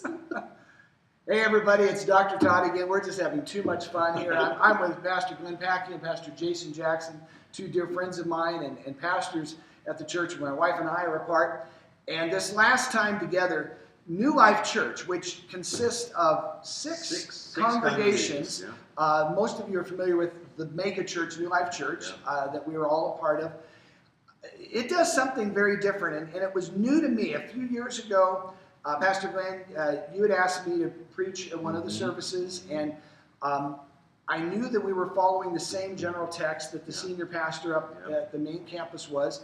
Hey everybody, it's Dr. Todd again. We're just having too much fun here. I'm with Pastor Glenn Packey and Pastor Jason Jackson, two dear friends of mine and pastors at the church where my wife and I are a part. And this last time together, New Life Church, which consists of six congregations. Yeah. Most of you are familiar with the mega church, New Life Church, that we were all a part of. It does something very different, and it was new to me. A few years ago, Pastor Glenn, you had asked me to preach at one of the services, and I knew that we were following the same general text that the senior pastor up at the main campus was,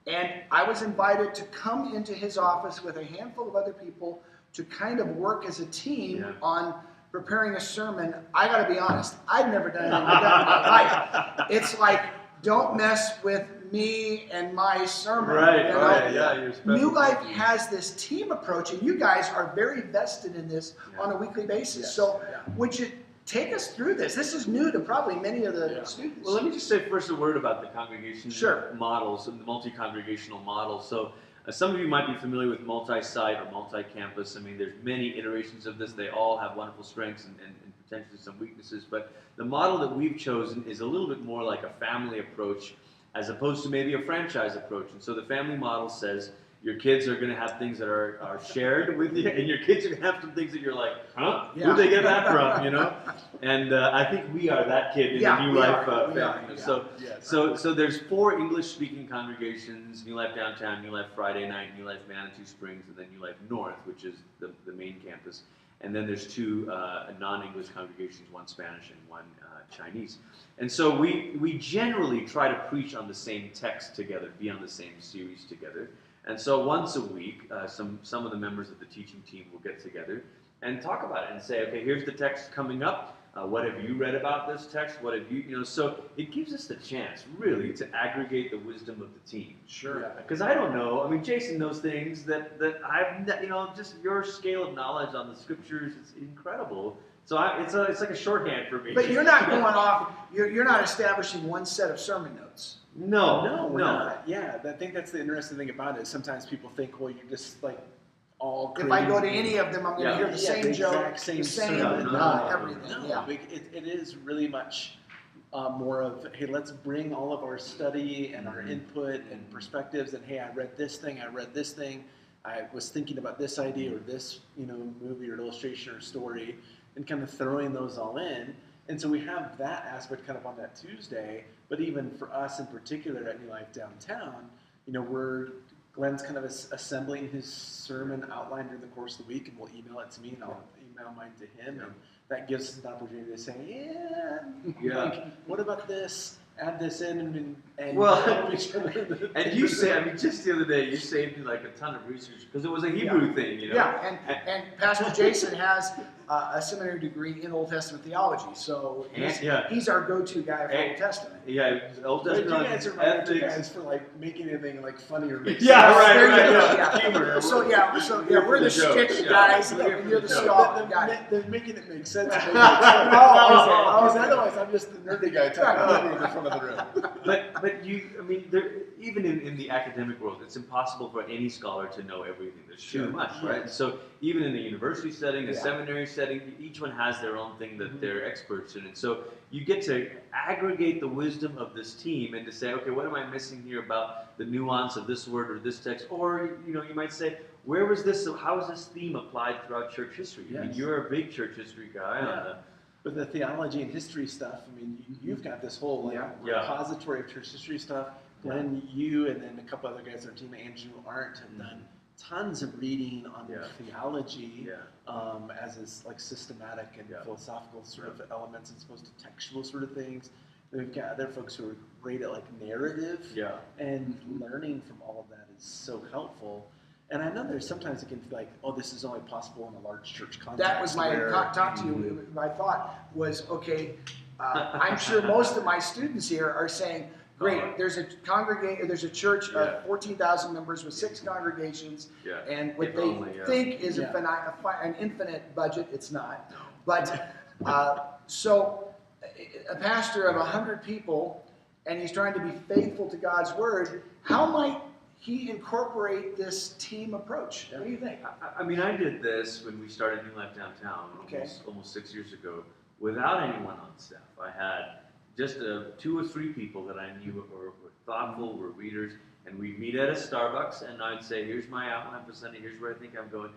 and I was invited to come into his office with a handful of other people to kind of work as a team on preparing a sermon. I got to be honest, I'd never done anything like that in my life. It's like, don't mess with me and my sermon. Right, yeah. New Life has this team approach, and you guys are very vested in this on a weekly basis. So would you take us through this? This is new to probably many of the students. Well, let me just say first a word about the congregation models and the multi-congregational model. So some of you might be familiar with multi-site or multi-campus. I mean, there's many iterations of this. They all have wonderful strengths and potentially some weaknesses. But the model that we've chosen is a little bit more like a family approach as opposed to maybe a franchise approach. And so the family model says your kids are going to have things that are shared with you, and your kids are going to have some things that you're like, huh? Where'd they get that from, you know? And I think we are that kid in the New Life family. So there's 4 English-speaking congregations: New Life Downtown, New Life Friday Night, New Life Manitou Springs, and then New Life North, which is the main campus. And then there's 2 non-English congregations, one Spanish and one Chinese. And so we generally try to preach on the same text together, be on the same series together. And so once a week, some of the members of the teaching team will get together and talk about it and say, okay, here's the text coming up. What have you read about this text? What have you, so it gives us the chance, really, to aggregate the wisdom of the team. Sure. Because I don't know. I mean, Jason knows things that I've, just your scale of knowledge on the scriptures is incredible. So it's like a shorthand for me. But you're not going off, you're not establishing one set of sermon notes. No, we're not. Yeah, I think that's the interesting thing about it. Sometimes people think, well, you're just like all if I go to any of them, I'm going to hear the same joke, same the same everything. No, it is really much more of, hey, let's bring all of our study and our input and perspectives, and hey, I read this thing, I was thinking about this idea or this, movie or illustration or story, and kind of throwing those all in. And so we have that aspect kind of on that Tuesday, but even for us in particular at New Life Downtown, Glenn's kind of assembling his sermon outline during the course of the week, and we'll email it to me, and I'll email mine to him, and that gives us an opportunity to say, like, what about this? Add this in and and you say, just the other day, you saved me like a ton of research because it was a Hebrew thing, Yeah, and Pastor Jason has a seminary degree in Old Testament theology, so he's our go-to guy for Old Testament. Yeah, Old Testament. You guys are my two guys for like making anything like funny or right. Humor. So we're the shtick guys, and you're the soft guy. They're making it make sense. Because otherwise, I'm just the nerdy guy talking in the front of the room. But even in the academic world, it's impossible for any scholar to know everything. There's too much, right? So even in a university setting, a seminary setting, each one has their own thing that they're experts in. And so you get to aggregate the wisdom of this team and to say, okay, what am I missing here about the nuance of this word or this text? Or, you might say, where was this, how is this theme applied throughout church history? Yes. I mean, you're a big church history guy. But the theology and history stuff, you've got this whole repository of church history stuff. Glenn, you and then a couple other guys on our team, Andrew, Arndt, have done tons of reading on theology as is like systematic and philosophical sort of elements as opposed to textual sort of things. We've got other folks who are great at like narrative, and learning from all of that is so helpful. And I know there's sometimes it can feel like, oh, this is only possible in a large church context. That was my talk to you. My thought was, okay, I'm sure most of my students here are saying, great, there's a church of 14,000 members with 6 congregations, and what they think is an infinite budget. It's not. But so a pastor of 100 people, and he's trying to be faithful to God's word, how might he incorporate this team approach? What do you think? I mean, I did this when we started New Life Downtown almost 6 years ago without anyone on staff. I had just 2 or 3 people that I knew were thoughtful, were readers, and we'd meet at a Starbucks, and I'd say, here's my outline for Sunday, here's where I think I'm going.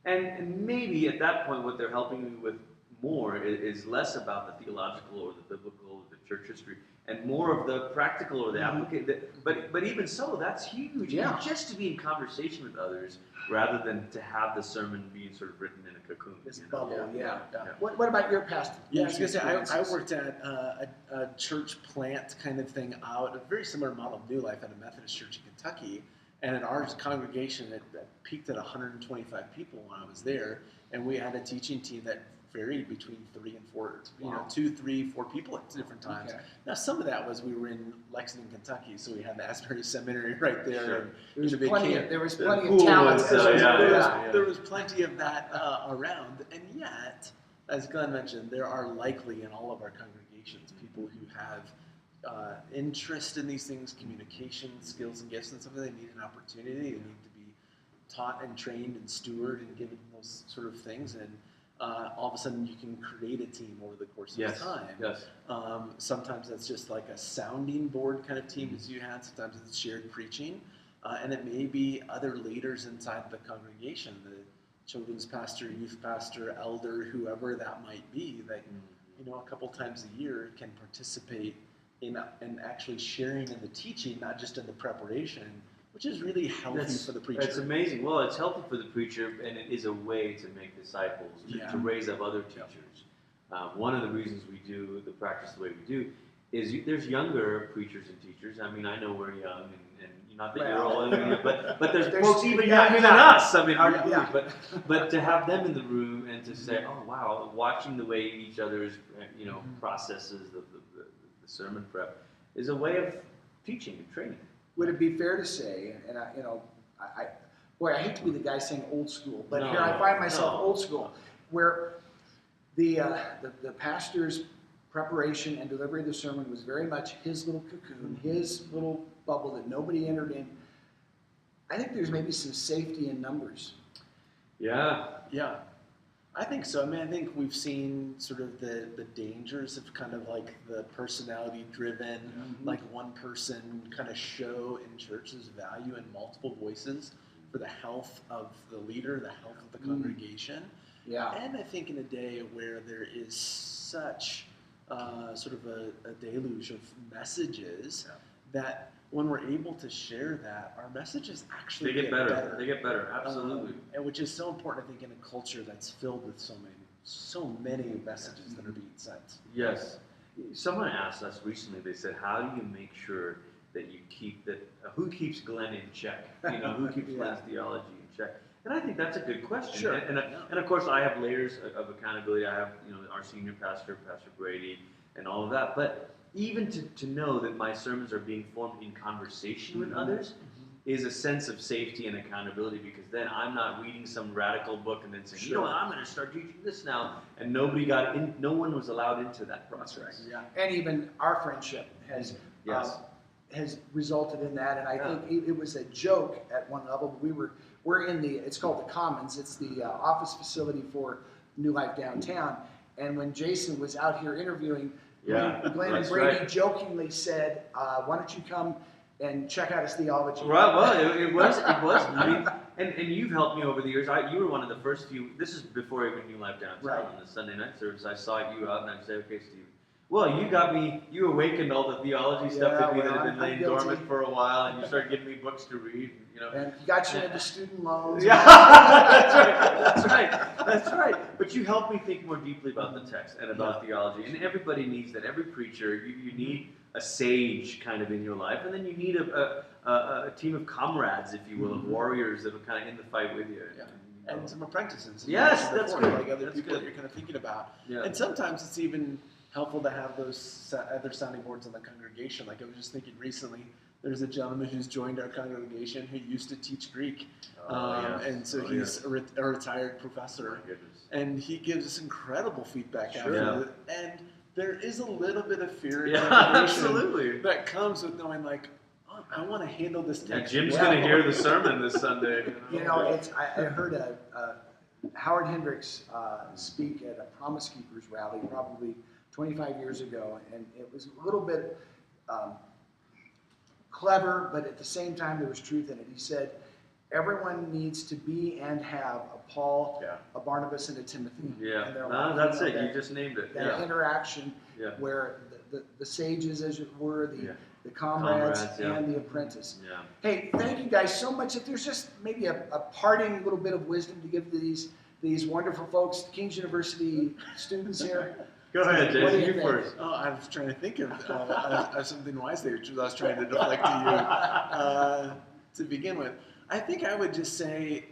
And maybe at that point what they're helping me with more is less about the theological or the biblical or the church history, and more of the practical or the application. But even so, that's huge. Yeah. And just to be in conversation with others rather than to have the sermon being sort of written in a cocoon. This bubble, yeah. Yeah. What about your past? Yeah, I was going to say, I experiences? worked at a church plant kind of thing out, a very similar model of New Life at a Methodist church in Kentucky. And in our congregation, it peaked at 125 people when I was there. And we had a teaching team that varied between 3 and 4, you know, 2, 3, 4 people at different times. Okay. Now, some of that was we were in Lexington, Kentucky, so we had the Asbury Seminary right there. Sure. And There was the big plenty. camp. There was plenty Cool of talent. ones, yeah. There was plenty of that around, and yet, as Glenn mentioned, there are likely in all of our congregations people who have interest in these things, communication skills and gifts, and something they need an opportunity. They need to be taught and trained and stewarded and given those sort of things, and all of a sudden you can create a team over the course of time. Yes. Sometimes that's just like a sounding board kind of team as you had. Sometimes it's shared preaching. And it may be other leaders inside the congregation, the children's pastor, youth pastor, elder, whoever that might be, that you know, a couple times a year can participate in actually sharing in the teaching, not just in the preparation, which is really healthy for the preacher. That's amazing. Well, it's healthy for the preacher, and it is a way to make disciples, to raise up other teachers. One of the reasons we do the practice the way we do is there's younger preachers and teachers. I mean, I know we're young, and not that you're all young, but there's folks even younger than us. I mean, hard to believe. But to have them in the room and to say, oh wow, watching the way each other's processes the sermon prep is a way of teaching and training. Would it be fair to say, and I hate to be the guy saying old school, but here I find myself old school, where the pastor's preparation and delivery of the sermon was very much his little cocoon, his little bubble that nobody entered in. I think there's maybe some safety in numbers. Yeah. I think so. I mean, I think we've seen sort of the dangers of kind of like the personality-driven, like one person kind of show in church's value in multiple voices for the health of the leader, the health of the congregation. Yeah. And I think in a day where there is such sort of a deluge of messages that when we're able to share that, our messages actually get better. They get better, absolutely. And which is so important, I think, in a culture that's filled with so many messages that are being sent. Yes. Someone asked us recently, they said, how do you make sure that you keep who keeps Glenn in check? You know, who keeps Glenn's theology in check? And I think that's a good question. Sure. And of course, I have layers of accountability. I have, our senior pastor, Pastor Brady, and all of that. But even to know that my sermons are being formed in conversation with others is a sense of safety and accountability, because then I'm not reading some radical book and then saying, you know what, I'm going to start teaching this now. And no one was allowed into that process. Yeah. And even our friendship has resulted in that. And I think it was a joke at one level. But we're in it's called the Commons. It's the office facility for New Life Downtown. And when Jason was out here interviewing, Glenn and Brady jokingly said, why don't you come and check out his theology? Right, well, it was. I mean, and you've helped me over the years. You were one of the first few, this is before even New Life Downtown, on the Sunday night service. I saw you out and I'd say, okay, Steve, well, you awakened all the theology stuff that had been laying dormant for a while, and you started giving me books to read. And got you into student loans. Yeah, that's right. But you helped me think more deeply about the text and about theology. And everybody needs that. Every preacher, you need a sage kind of in your life, and then you need a team of comrades, if you will, of warriors that are kind of in the fight with you. Yeah. And some apprentices. Yes, that's good. Like other people that you're kind of thinking about. Yeah. And sometimes it's even helpful to have those other sounding boards in the congregation. Like I was just thinking recently, there's a gentleman who's joined our congregation who used to teach Greek. And so he's a retired professor. And he gives us incredible feedback after it. And there is a little bit of fear and absolutely. that comes with knowing, like, oh, I want to handle this Yeah, text. Jim's well. going to hear the sermon this Sunday. You know, I heard Howard Hendricks speak at a Promise Keepers rally probably 25 years ago, and it was a little bit clever, but at the same time there was truth in it. He said, everyone needs to be and have a Paul, a Barnabas, and a Timothy. Yeah, in their no, life. that's You it. know, You just named it. that interaction Yeah. where the sages, as it were, Yeah. the comrades, yeah. and the apprentice. Yeah. Hey, thank you guys so much. If there's just maybe a parting little bit of wisdom to give to these wonderful folks, King's University students here. Go ahead, What do Jason. you You think? first. Oh, I was trying to think of something wise there, which I was trying to deflect to you to begin with. I think I would just say,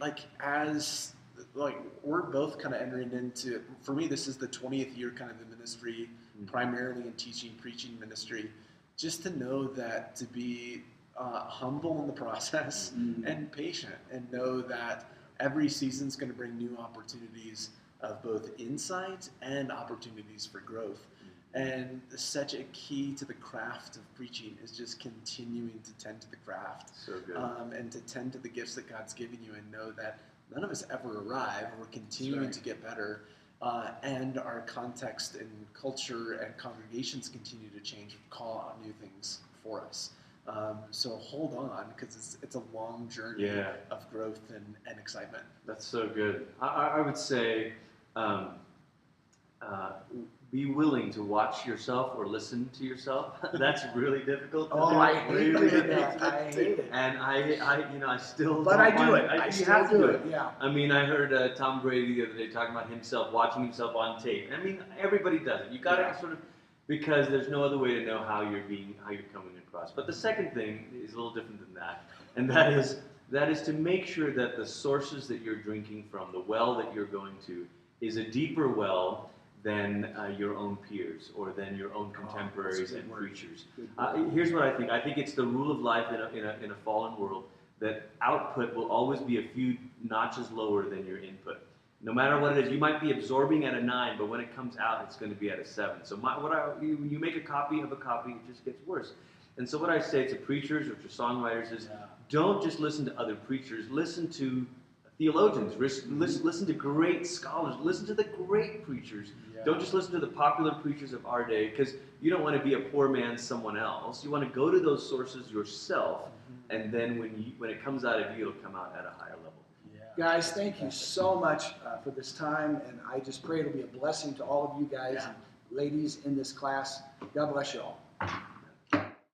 we're both kind of entering into, for me, this is the 20th year kind of in ministry, primarily in teaching, preaching ministry, just to know that to be humble in the process and patient, and know that every season's going to bring new opportunities of both insight and opportunities for growth. And such a key to the craft of preaching is just continuing to tend to the craft. So good. And to tend to the gifts that God's given you, and know that none of us ever arrive. We're continuing to get better. And our context and culture and congregations continue to change, call out new things for us. So hold on, because it's a long journey of growth and excitement. That's so good. I would say be willing to watch yourself or listen to yourself. That's really difficult. I hate really doing that. I hate it. And I still. But don't I do find it. I you still have to do it. Yeah. I mean, I heard Tom Brady the other day talking about himself watching himself on tape. I mean, everybody does it. You got to sort of, because there's no other way to know how you're coming across. But the second thing is a little different than that, and that is to make sure that the sources that you're drinking from, the well that you're going to, is a deeper well than your own peers or than your own contemporaries and preachers. Here's what I think. I think it's the rule of life in a fallen world that output will always be a few notches lower than your input. No matter what it is, you might be absorbing at a 9, but when it comes out, it's going to be at a 7. So when you make a copy of a copy, it just gets worse. And so what I say to preachers or to songwriters is, don't just listen to other preachers. Listen to theologians. Listen to great scholars. Listen to the great preachers. Don't just listen to the popular preachers of our day, because you don't want to be a poor man someone else. You want to go to those sources yourself, and then when it comes out of you, it'll come out at a higher level. Guys, thank you so much for this time, and I just pray it'll be a blessing to all of you guys and ladies in this class. God bless you all.